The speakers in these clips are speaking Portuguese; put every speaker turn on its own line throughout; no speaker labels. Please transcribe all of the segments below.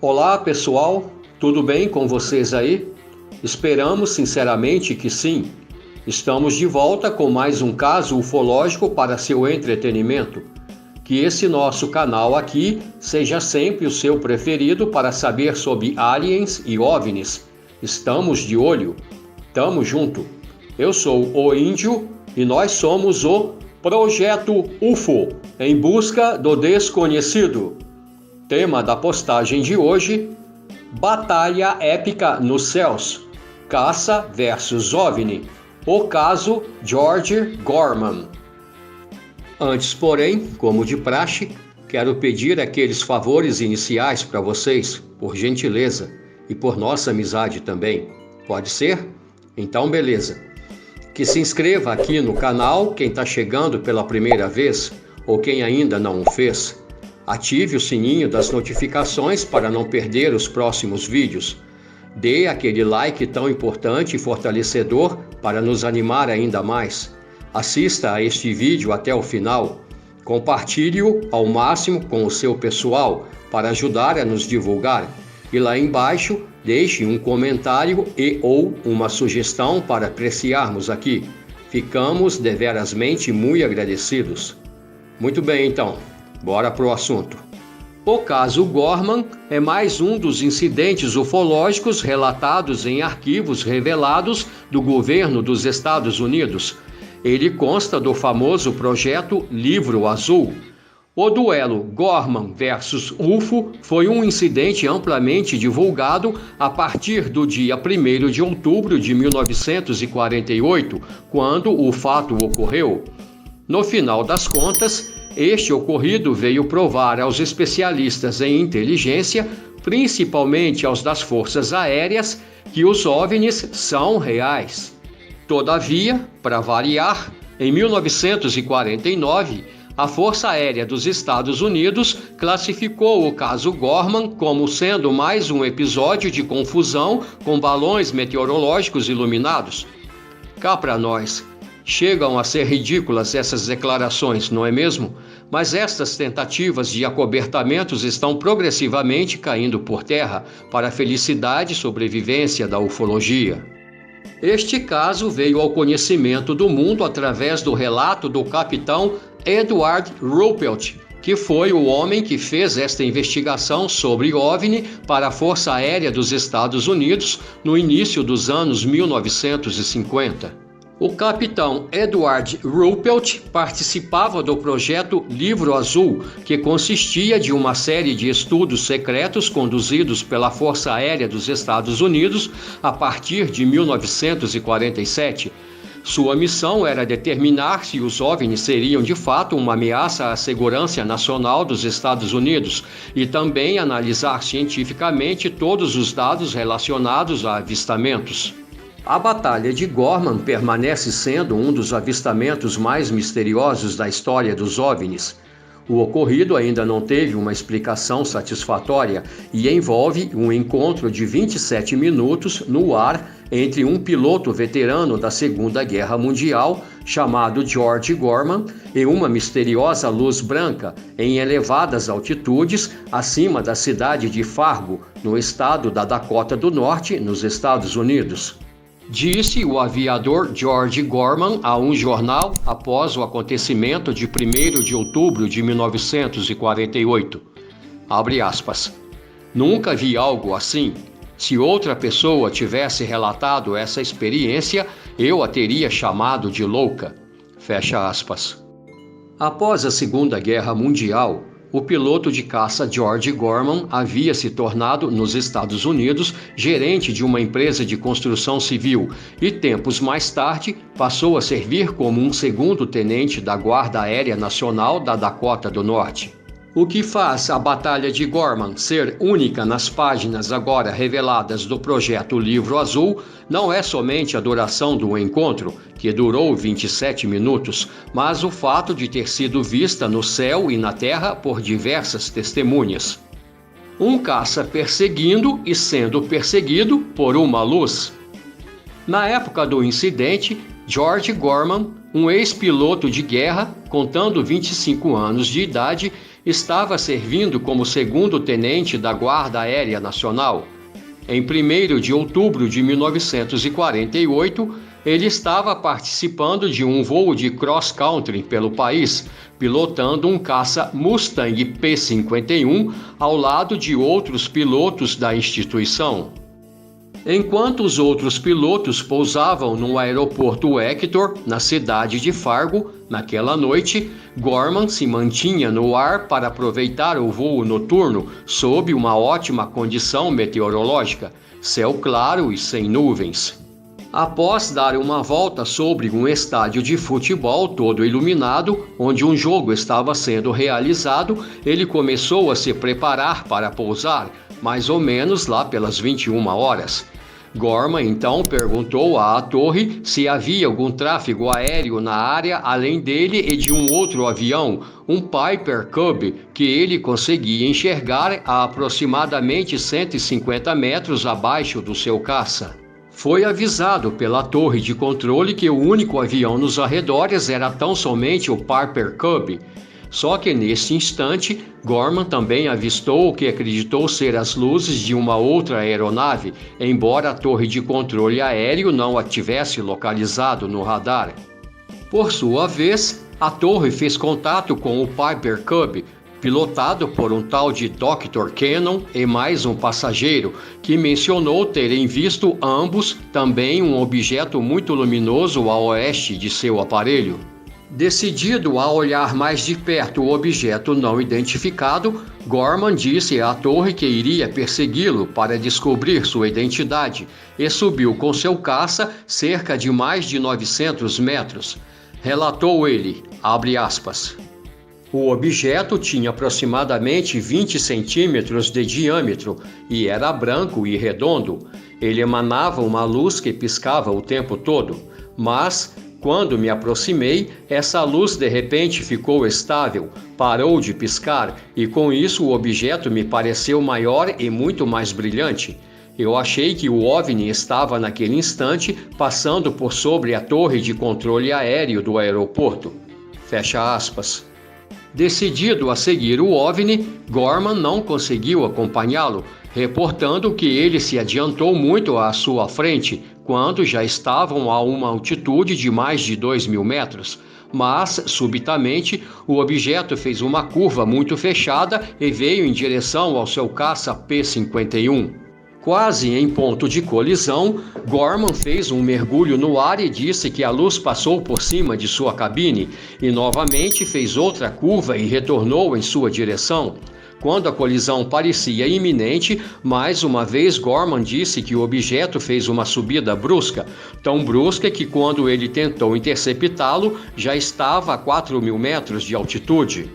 Olá pessoal, tudo bem com vocês aí? Esperamos sinceramente que sim. Estamos de volta com mais um caso ufológico para seu entretenimento. Que esse nosso canal aqui seja sempre o seu preferido para saber sobre aliens e OVNIs. Estamos de olho. Tamo junto. Eu sou o Índio e nós somos o Projeto UFO, em busca do desconhecido. Tema da postagem de hoje: Batalha épica nos céus, caça versus OVNI, o caso George Gorman. Antes, porém, como de praxe, quero pedir aqueles favores iniciais para vocês, por gentileza, e por nossa amizade também. Pode ser? Então, beleza. Que se inscreva aqui no canal quem está chegando pela primeira vez ou quem ainda não o fez. Ative o sininho das notificações para não perder os próximos vídeos. Dê aquele like tão importante e fortalecedor para nos animar ainda mais. Assista a este vídeo até o final. Compartilhe-o ao máximo com o seu pessoal para ajudar a nos divulgar. E lá embaixo, deixe um comentário e ou uma sugestão para apreciarmos aqui. Ficamos deverasmente muito agradecidos. Muito bem, então. Bora pro assunto. O caso Gorman é mais um dos incidentes ufológicos relatados em arquivos revelados do governo dos Estados Unidos. Ele consta do famoso projeto Livro Azul. O duelo Gorman versus UFO foi um incidente amplamente divulgado a partir do dia 1º de outubro de 1948, quando o fato ocorreu. No final das contas, este ocorrido veio provar aos especialistas em inteligência, principalmente aos das forças aéreas, que os OVNIs são reais. Todavia, para variar, em 1949, a Força Aérea dos Estados Unidos classificou o caso Gorman como sendo mais um episódio de confusão com balões meteorológicos iluminados. Cá para nós. Chegam a ser ridículas essas declarações, não é mesmo? Mas estas tentativas de acobertamentos estão progressivamente caindo por terra para a felicidade e sobrevivência da ufologia. Este caso veio ao conhecimento do mundo através do relato do capitão Edward Ruppelt, que foi o homem que fez esta investigação sobre OVNI para a Força Aérea dos Estados Unidos no início dos anos 1950. O capitão Edward Ruppelt participava do projeto Livro Azul, que consistia de uma série de estudos secretos conduzidos pela Força Aérea dos Estados Unidos a partir de 1947. Sua missão era determinar se os OVNIs seriam de fato uma ameaça à segurança nacional dos Estados Unidos e também analisar cientificamente todos os dados relacionados a avistamentos. A Batalha de Gorman permanece sendo um dos avistamentos mais misteriosos da história dos OVNIs. O ocorrido ainda não teve uma explicação satisfatória e envolve um encontro de 27 minutos no ar entre um piloto veterano da Segunda Guerra Mundial, chamado George Gorman, e uma misteriosa luz branca em elevadas altitudes acima da cidade de Fargo, no estado da Dakota do Norte, nos Estados Unidos. Disse o aviador George Gorman a um jornal após o acontecimento de 1º de outubro de 1948. Abre aspas. Nunca vi algo assim. Se outra pessoa tivesse relatado essa experiência, eu a teria chamado de louca. Fecha aspas. Após a Segunda Guerra Mundial, o piloto de caça George Gorman havia se tornado, nos Estados Unidos, gerente de uma empresa de construção civil e, tempos mais tarde, passou a servir como um segundo tenente da Guarda Aérea Nacional da Dakota do Norte. O que faz a Batalha de Gorman ser única nas páginas agora reveladas do projeto Livro Azul não é somente a duração do encontro, que durou 27 minutos, mas o fato de ter sido vista no céu e na terra por diversas testemunhas. Um caça perseguindo e sendo perseguido por uma luz. Na época do incidente, George Gorman, um ex-piloto de guerra, contando 25 anos de idade, estava servindo como segundo-tenente da Guarda Aérea Nacional. Em 1º de outubro de 1948, ele estava participando de um voo de cross-country pelo país, pilotando um caça Mustang P-51 ao lado de outros pilotos da instituição. Enquanto os outros pilotos pousavam no aeroporto Hector, na cidade de Fargo, naquela noite, Gorman se mantinha no ar para aproveitar o voo noturno sob uma ótima condição meteorológica, céu claro e sem nuvens. Após dar uma volta sobre um estádio de futebol todo iluminado, onde um jogo estava sendo realizado, ele começou a se preparar para pousar, mais ou menos lá pelas 21 horas. Gorman então perguntou à torre se havia algum tráfego aéreo na área além dele e de um outro avião, um Piper Cub, que ele conseguia enxergar a aproximadamente 150 metros abaixo do seu caça. Foi avisado pela torre de controle que o único avião nos arredores era tão somente o Piper Cub. Só que nesse instante, Gorman também avistou o que acreditou ser as luzes de uma outra aeronave, embora a torre de controle aéreo não a tivesse localizado no radar. Por sua vez, a torre fez contato com o Piper Cub, pilotado por um tal de Dr. Cannon e mais um passageiro, que mencionou terem visto ambos também um objeto muito luminoso a oeste de seu aparelho. Decidido a olhar mais de perto o objeto não identificado, Gorman disse à torre que iria persegui-lo para descobrir sua identidade e subiu com seu caça cerca de mais de 900 metros. Relatou ele, abre aspas, o objeto tinha aproximadamente 20 centímetros de diâmetro e era branco e redondo. Ele emanava uma luz que piscava o tempo todo, mas quando me aproximei, essa luz de repente ficou estável, parou de piscar e com isso o objeto me pareceu maior e muito mais brilhante. Eu achei que o OVNI estava naquele instante passando por sobre a torre de controle aéreo do aeroporto. Fecha aspas. Decidido a seguir o OVNI, Gorman não conseguiu acompanhá-lo, reportando que ele se adiantou muito à sua frente, quando já estavam a uma altitude de mais de 2.000 metros. Mas, subitamente, o objeto fez uma curva muito fechada e veio em direção ao seu caça P-51. Quase em ponto de colisão, Gorman fez um mergulho no ar e disse que a luz passou por cima de sua cabine e novamente fez outra curva e retornou em sua direção. Quando a colisão parecia iminente, mais uma vez Gorman disse que o objeto fez uma subida brusca, tão brusca que quando ele tentou interceptá-lo, já estava a 4.000 metros de altitude.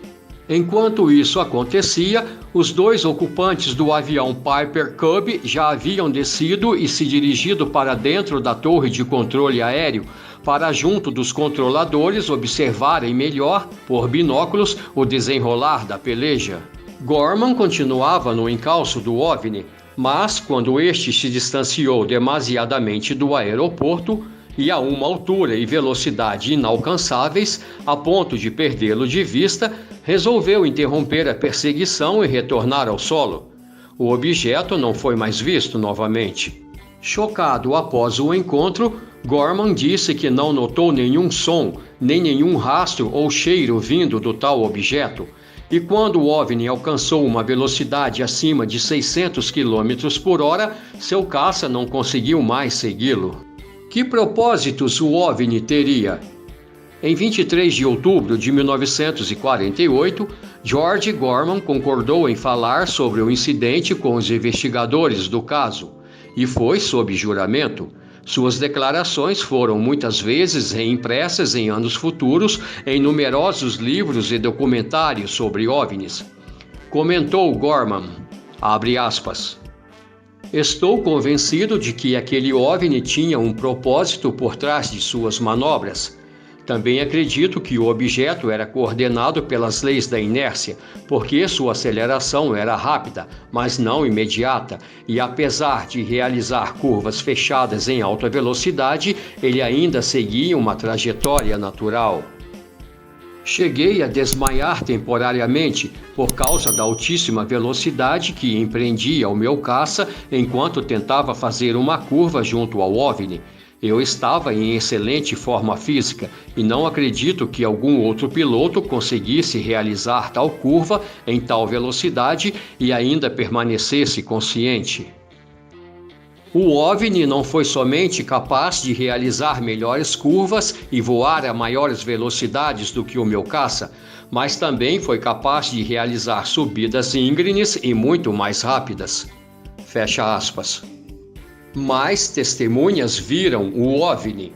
Enquanto isso acontecia, os dois ocupantes do avião Piper Cub já haviam descido e se dirigido para dentro da torre de controle aéreo, para junto dos controladores observarem melhor, por binóculos, o desenrolar da peleja. Gorman continuava no encalço do OVNI, mas quando este se distanciou demasiadamente do aeroporto e a uma altura e velocidade inalcançáveis, a ponto de perdê-lo de vista, resolveu interromper a perseguição e retornar ao solo. O objeto não foi mais visto novamente. Chocado após o encontro, Gorman disse que não notou nenhum som, nem nenhum rastro ou cheiro vindo do tal objeto. E quando o OVNI alcançou uma velocidade acima de 600 km por hora, seu caça não conseguiu mais segui-lo. Que propósitos o OVNI teria? Em 23 de outubro de 1948, George Gorman concordou em falar sobre o incidente com os investigadores do caso, e foi sob juramento. Suas declarações foram muitas vezes reimpressas em anos futuros em numerosos livros e documentários sobre OVNIs. Comentou Gorman, abre aspas, estou convencido de que aquele OVNI tinha um propósito por trás de suas manobras. Também acredito que o objeto era coordenado pelas leis da inércia, porque sua aceleração era rápida, mas não imediata, e apesar de realizar curvas fechadas em alta velocidade, ele ainda seguia uma trajetória natural. Cheguei a desmaiar temporariamente por causa da altíssima velocidade que empreendia o meu caça enquanto tentava fazer uma curva junto ao OVNI. Eu estava em excelente forma física e não acredito que algum outro piloto conseguisse realizar tal curva em tal velocidade e ainda permanecesse consciente. O OVNI não foi somente capaz de realizar melhores curvas e voar a maiores velocidades do que o meu caça, mas também foi capaz de realizar subidas íngremes e muito mais rápidas. Fecha aspas. Mais testemunhas viram o OVNI.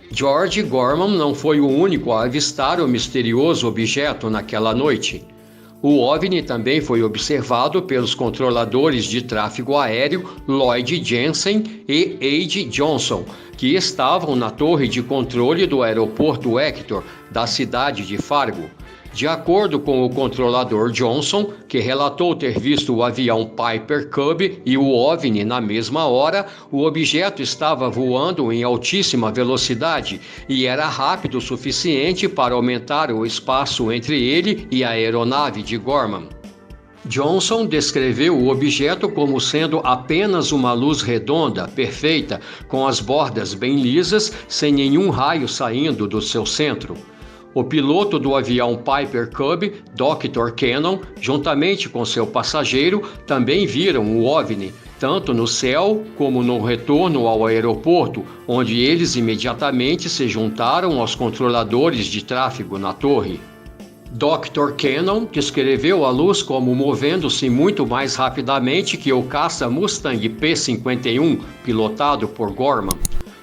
George Gorman não foi o único a avistar o misterioso objeto naquela noite. O OVNI também foi observado pelos controladores de tráfego aéreo Lloyd Jensen e Ade Johnson, que estavam na torre de controle do aeroporto Hector, da cidade de Fargo. De acordo com o controlador Johnson, que relatou ter visto o avião Piper Cub e o OVNI na mesma hora, o objeto estava voando em altíssima velocidade e era rápido o suficiente para aumentar o espaço entre ele e a aeronave de Gorman. Johnson descreveu o objeto como sendo apenas uma luz redonda, perfeita, com as bordas bem lisas, sem nenhum raio saindo do seu centro. O piloto do avião Piper Cub, Dr. Cannon, juntamente com seu passageiro, também viram o OVNI, tanto no céu como no retorno ao aeroporto, onde eles imediatamente se juntaram aos controladores de tráfego na torre. Dr. Cannon descreveu a luz como movendo-se muito mais rapidamente que o caça Mustang P-51, pilotado por Gorman.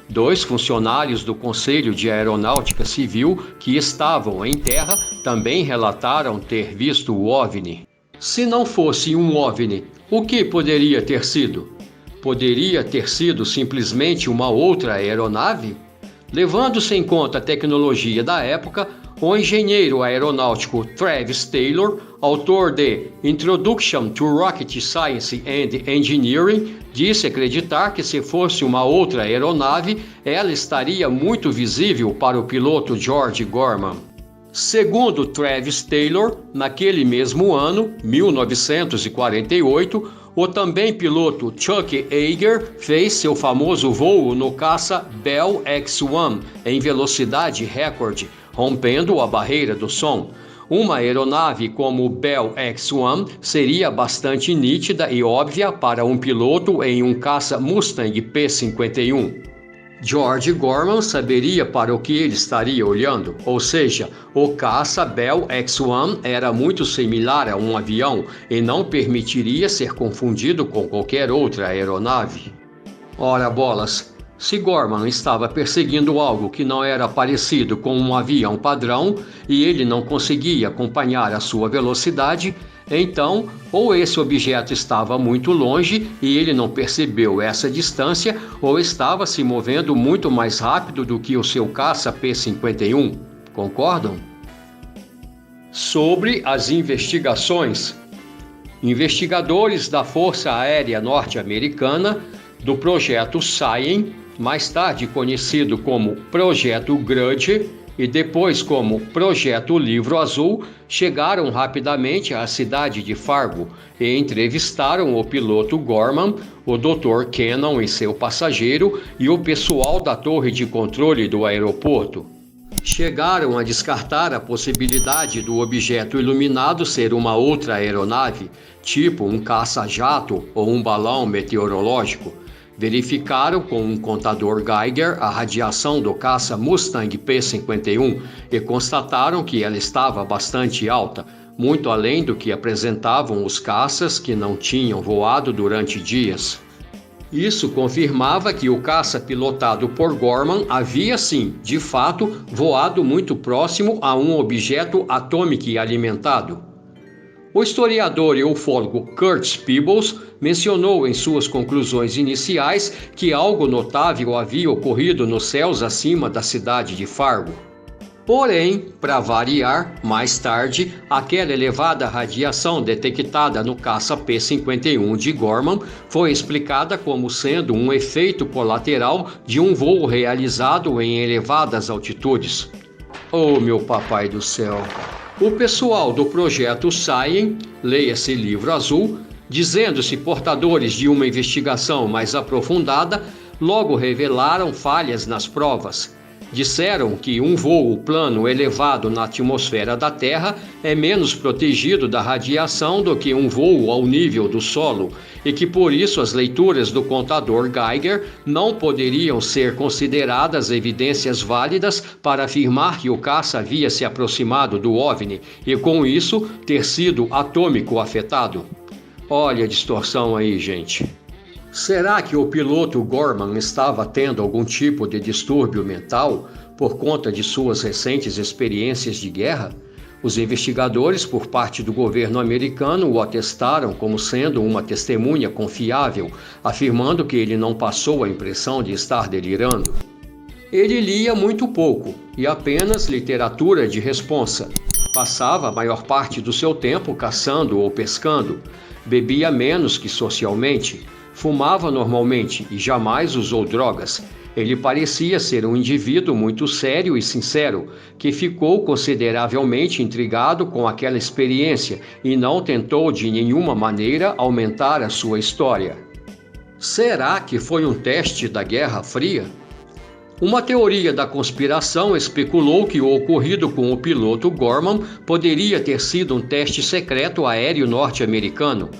2 funcionários do Conselho de Aeronáutica Civil que estavam em terra também relataram ter visto o OVNI. Se não fosse um OVNI, o que poderia ter sido? Poderia ter sido simplesmente uma outra aeronave? Levando-se em conta a tecnologia da época, o engenheiro aeronáutico Travis Taylor, autor de Introduction to Rocket Science and Engineering, disse acreditar que se fosse uma outra aeronave, ela estaria muito visível para o piloto George Gorman. Segundo Travis Taylor, naquele mesmo ano, 1948, o também piloto Chuck Yeager fez seu famoso voo no caça Bell X-1 em velocidade recorde, rompendo a barreira do som. Uma aeronave como o Bell X-1 seria bastante nítida e óbvia para um piloto em um caça Mustang P-51. George Gorman saberia para o que ele estaria olhando, ou seja, o caça Bell X-1 era muito similar a um avião e não permitiria ser confundido com qualquer outra aeronave. Ora bolas, se Gorman estava perseguindo algo que não era parecido com um avião padrão e ele não conseguia acompanhar a sua velocidade, então, ou esse objeto estava muito longe e ele não percebeu essa distância, ou estava se movendo muito mais rápido do que o seu caça P-51. Concordam? Sobre as investigações. Investigadores da Força Aérea Norte-Americana, do Projeto Cyan, mais tarde conhecido como Projeto Grudge, e depois como Projeto Livro Azul, chegaram rapidamente à cidade de Fargo e entrevistaram o piloto Gorman, o Dr. Cannon e seu passageiro e o pessoal da torre de controle do aeroporto. Chegaram a descartar a possibilidade do objeto iluminado ser uma outra aeronave, tipo um caça-jato ou um balão meteorológico. Verificaram com um contador Geiger a radiação do caça Mustang P-51 e constataram que ela estava bastante alta, muito além do que apresentavam os caças que não tinham voado durante dias. Isso confirmava que o caça pilotado por Gorman havia sim, de fato, voado muito próximo a um objeto atômico alimentado. O historiador e ufólogo Curtis Peebles mencionou em suas conclusões iniciais que algo notável havia ocorrido nos céus acima da cidade de Fargo. Porém, para variar, mais tarde, aquela elevada radiação detectada no caça P-51 de Gorman foi explicada como sendo um efeito colateral de um voo realizado em elevadas altitudes. Oh, meu papai do céu! O pessoal do projeto Science, leia-se Livro Azul, dizendo-se portadores de uma investigação mais aprofundada, logo revelaram falhas nas provas. Disseram que um voo plano elevado na atmosfera da Terra é menos protegido da radiação do que um voo ao nível do solo e que por isso as leituras do contador Geiger não poderiam ser consideradas evidências válidas para afirmar que o caça havia se aproximado do OVNI e com isso ter sido atômico afetado. Olha a distorção aí, gente. Será que o piloto Gorman estava tendo algum tipo de distúrbio mental por conta de suas recentes experiências de guerra? Os investigadores, por parte do governo americano, o atestaram como sendo uma testemunha confiável, afirmando que ele não passou a impressão de estar delirando. Ele lia muito pouco e apenas literatura de responsa. Passava a maior parte do seu tempo caçando ou pescando. Bebia menos que socialmente. Fumava normalmente e jamais usou drogas. Ele parecia ser um indivíduo muito sério e sincero, que ficou consideravelmente intrigado com aquela experiência e não tentou de nenhuma maneira aumentar a sua história. Será que foi um teste da Guerra Fria? Uma teoria da conspiração especulou que o ocorrido com o piloto Gorman poderia ter sido um teste secreto aéreo norte-americano.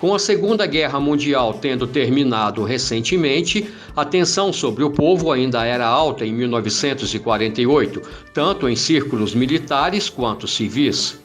Com a Segunda Guerra Mundial tendo terminado recentemente, a tensão sobre o povo ainda era alta em 1948, tanto em círculos militares quanto civis.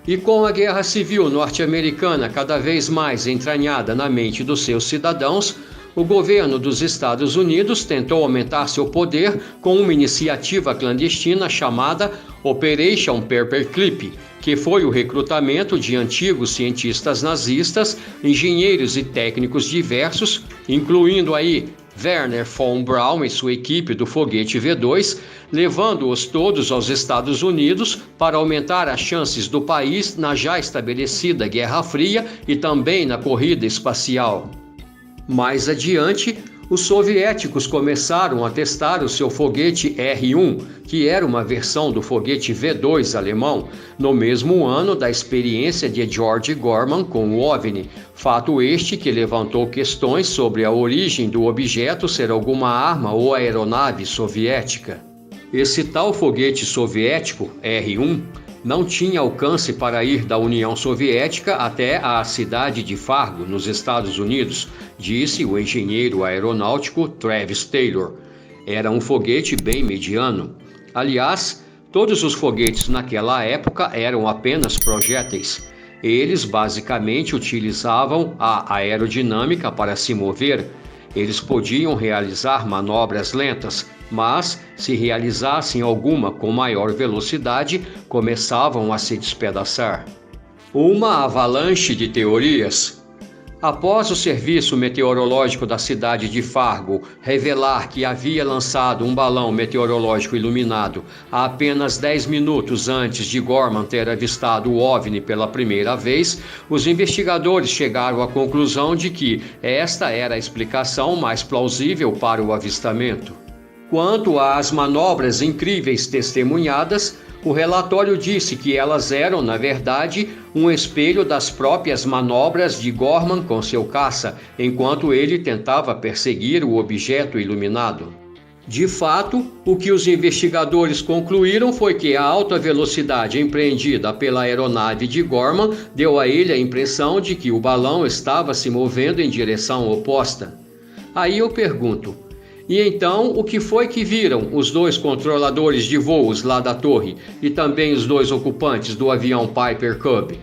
E com a Guerra Civil norte-americana cada vez mais entranhada na mente dos seus cidadãos, o governo dos Estados Unidos tentou aumentar seu poder com uma iniciativa clandestina chamada Operation Paperclip, que foi o recrutamento de antigos cientistas nazistas, engenheiros e técnicos diversos, incluindo aí Werner von Braun e sua equipe do foguete V2, levando-os todos aos Estados Unidos para aumentar as chances do país na já estabelecida Guerra Fria e também na corrida espacial. Mais adiante, os soviéticos começaram a testar o seu foguete R-1, que era uma versão do foguete V-2 alemão, no mesmo ano da experiência de George Gorman com o OVNI, fato este que levantou questões sobre a origem do objeto ser alguma arma ou aeronave soviética. Esse tal foguete soviético, R-1, não tinha alcance para ir da União Soviética até a cidade de Fargo, nos Estados Unidos, disse o engenheiro aeronáutico Travis Taylor. Era um foguete bem mediano. Aliás, todos os foguetes naquela época eram apenas projéteis. Eles basicamente utilizavam a aerodinâmica para se mover. Eles podiam realizar manobras lentas, mas, se realizassem alguma com maior velocidade, começavam a se despedaçar. Uma avalanche de teorias. Após o Serviço Meteorológico da cidade de Fargo revelar que havia lançado um balão meteorológico iluminado a apenas 10 minutos antes de Gorman ter avistado o OVNI pela primeira vez, os investigadores chegaram à conclusão de que esta era a explicação mais plausível para o avistamento. Quanto às manobras incríveis testemunhadas, o relatório disse que elas eram, na verdade, um espelho das próprias manobras de Gorman com seu caça, enquanto ele tentava perseguir o objeto iluminado. De fato, o que os investigadores concluíram foi que a alta velocidade empreendida pela aeronave de Gorman deu a ele a impressão de que o balão estava se movendo em direção oposta. Aí eu pergunto, e então, o que foi que viram os dois controladores de voos lá da torre e também os dois ocupantes do avião Piper Cub?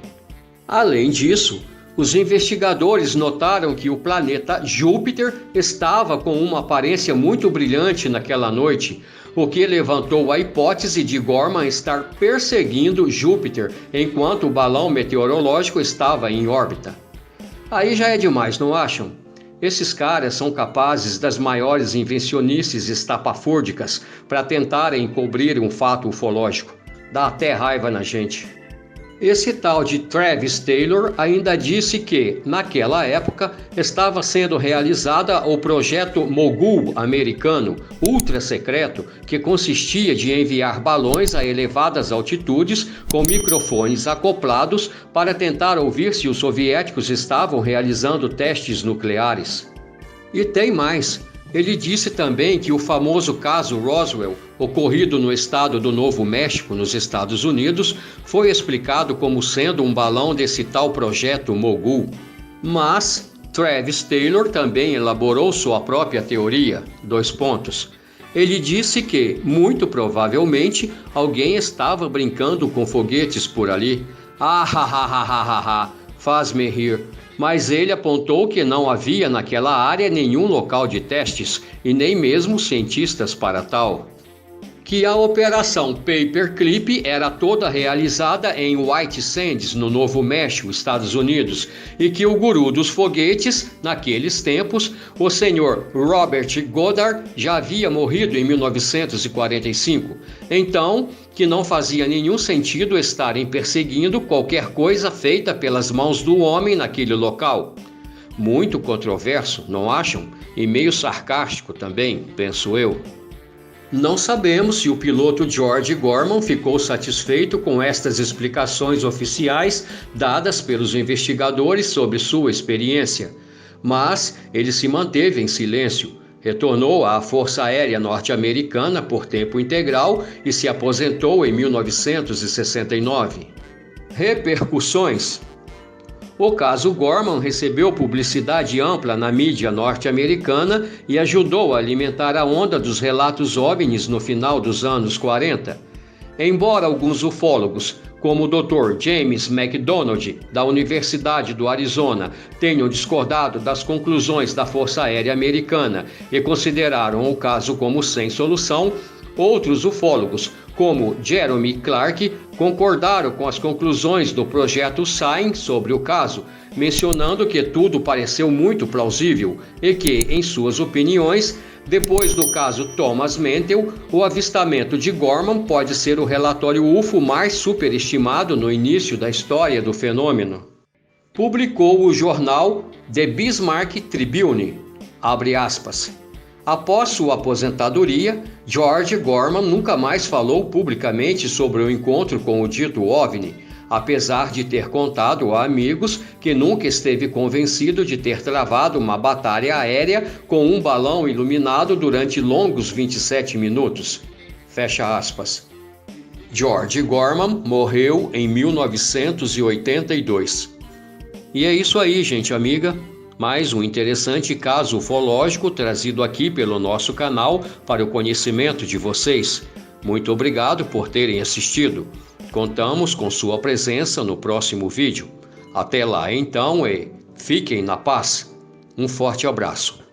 Além disso, os investigadores notaram que o planeta Júpiter estava com uma aparência muito brilhante naquela noite, o que levantou a hipótese de Gorman estar perseguindo Júpiter enquanto o balão meteorológico estava em órbita. Aí já é demais, não acham? Esses caras são capazes das maiores invencionices estapafúrdicas para tentarem encobrir um fato ufológico. Dá até raiva na gente. Esse tal de Travis Taylor ainda disse que, naquela época, estava sendo realizada o projeto Mogul americano, ultra secreto, que consistia de enviar balões a elevadas altitudes com microfones acoplados para tentar ouvir se os soviéticos estavam realizando testes nucleares. E tem mais. Ele disse também que o famoso caso Roswell, ocorrido no estado do Novo México, nos Estados Unidos, foi explicado como sendo um balão desse tal projeto Mogul. Mas Travis Taylor também elaborou sua própria teoria. Ele disse que, muito provavelmente, alguém estava brincando com foguetes por ali. Faz-me rir. Mas ele apontou que não havia naquela área nenhum local de testes e nem mesmo cientistas para tal. Que a operação Paperclip era toda realizada em White Sands, no Novo México, Estados Unidos, e que o guru dos foguetes, naqueles tempos, o senhor Robert Goddard, já havia morrido em 1945. Então, que não fazia nenhum sentido estarem perseguindo qualquer coisa feita pelas mãos do homem naquele local. Muito controverso, não acham? E meio sarcástico também, penso eu. Não sabemos se o piloto George Gorman ficou satisfeito com estas explicações oficiais dadas pelos investigadores sobre sua experiência, mas ele se manteve em silêncio, retornou à Força Aérea Norte-Americana por tempo integral e se aposentou em 1969. Repercussões. O caso Gorman recebeu publicidade ampla na mídia norte-americana e ajudou a alimentar a onda dos relatos OVNIs no final dos anos 40. Embora alguns ufólogos, como o Dr. James McDonald, da Universidade do Arizona, tenham discordado das conclusões da Força Aérea Americana e consideraram o caso como sem solução, outros ufólogos, como Jeremy Clark, concordaram com as conclusões do projeto SIGN sobre o caso, mencionando que tudo pareceu muito plausível e que, em suas opiniões, depois do caso Thomas Mantell, o avistamento de Gorman pode ser o relatório UFO mais superestimado no início da história do fenômeno. Publicou o jornal The Bismarck Tribune, abre aspas. Após sua aposentadoria, George Gorman nunca mais falou publicamente sobre o encontro com o dito OVNI, apesar de ter contado a amigos que nunca esteve convencido de ter travado uma batalha aérea com um balão iluminado durante longos 27 minutos. Fecha aspas. George Gorman morreu em 1982. E é isso aí, gente amiga. Mais um interessante caso ufológico trazido aqui pelo nosso canal para o conhecimento de vocês. Muito obrigado por terem assistido. Contamos com sua presença no próximo vídeo. Até lá então e fiquem na paz. Um forte abraço.